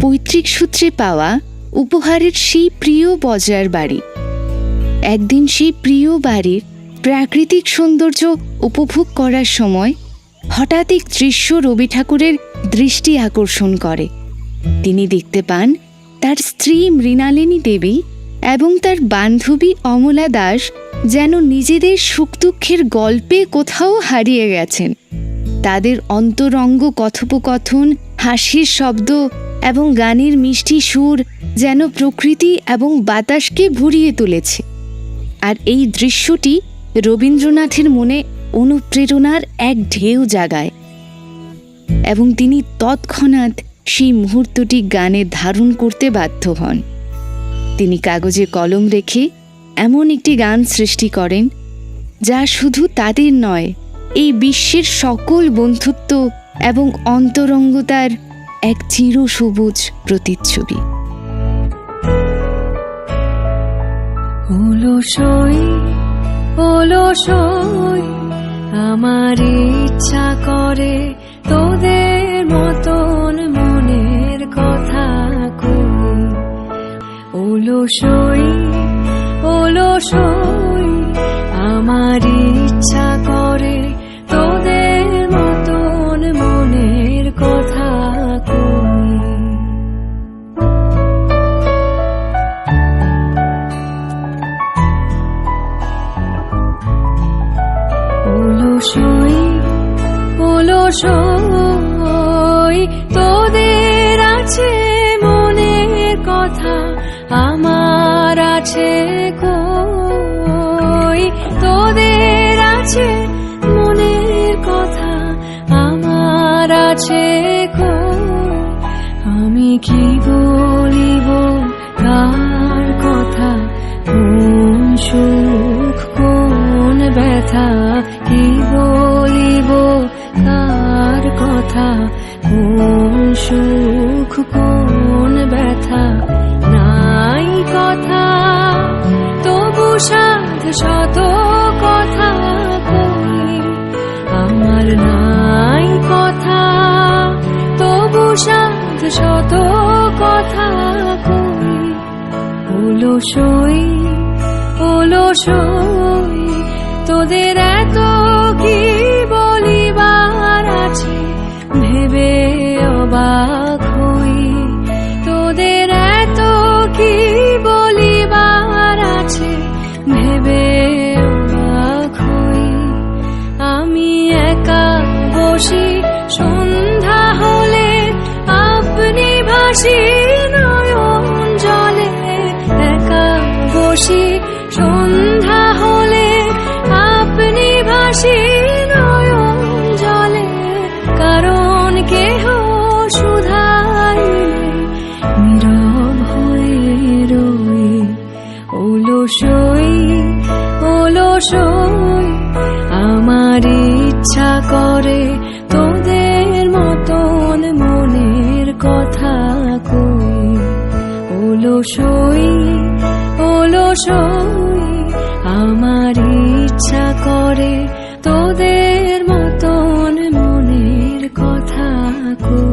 পৈতৃক সূত্রে পাওয়া উপহারের সেই প্রিয় বজরার বাড়ি। একদিন সেই প্রিয় বাড়ির প্রাকৃতিক সৌন্দর্য উপভোগ করার সময় হঠাৎ এক দৃশ্য রবি ঠাকুরের দৃষ্টি আকর্ষণ করে। তিনি দেখতে পান তার স্ত্রী মৃণালিনী দেবী এবং তার বান্ধবী অমলা দাস যেন নিজেদের সুখ দুঃখের গল্পে কোথাও হারিয়ে গেছেন। তাদের অন্তরঙ্গ কথোপকথন, হাসির শব্দ এবং গানের মিষ্টি সুর যেন প্রকৃতি এবং বাতাসকে ভরিয়ে তুলেছে। আর এই দৃশ্যটি রবীন্দ্রনাথের মনে অনুপ্রেরণার এক ঢেউ জাগায় এবং তিনি তৎক্ষণাৎ সেই মুহূর্তটি গানে ধারণ করতে বাধ্য হন। তিনি কাগজে কলম রেখে এমন একটি গান সৃষ্টি করেন যা শুধু তাদের নয়, এই বিশ্বের সকল বন্ধুত্ব এবং অন্তরঙ্গতার এক চিরসবুজ প্রতিচ্ছবি। আমার ইচ্ছা করে তোদের মতন মনের কথা কই। ওলসই আমার ইচ্ছা করে তোদের মতন মনের কথা কই। ওলসই তোদের আছে মনের কথা, আমার আছে কই। তোদের আছে মনের কথা, আমার আছে কই। আমি কি বলিব কার কথা, কোন সুখ কোন ব্যথা, কি বলিব কার কথা, কোন সুখ কোন ব্যথা। নাই কথা তবু সাধ শত কথা কই। আমার নাই কথা তবু সাধ শত কথা কই। ওলসই তোদের এত কি বলিবার আছে, ভেবে অবাক হই। তোদের এত কি বলিবার আছে, ভেবে অবাক হই। আমি একা বসি সন্ধ্যা হলে, আপনি ভাসি নয়ন জলে। একা বসি সন্ধ্যা হলে, আপনি ভাসি নয়ন জলে। কারণ কেহ শুধাইলে নীরব হয়ে রই। ওলসই আমার ইচ্ছা করে তোদের মতন মনের কথা কই। ওলসই আমার ইচ্ছা করে তোদের মতন মনের কথা কই।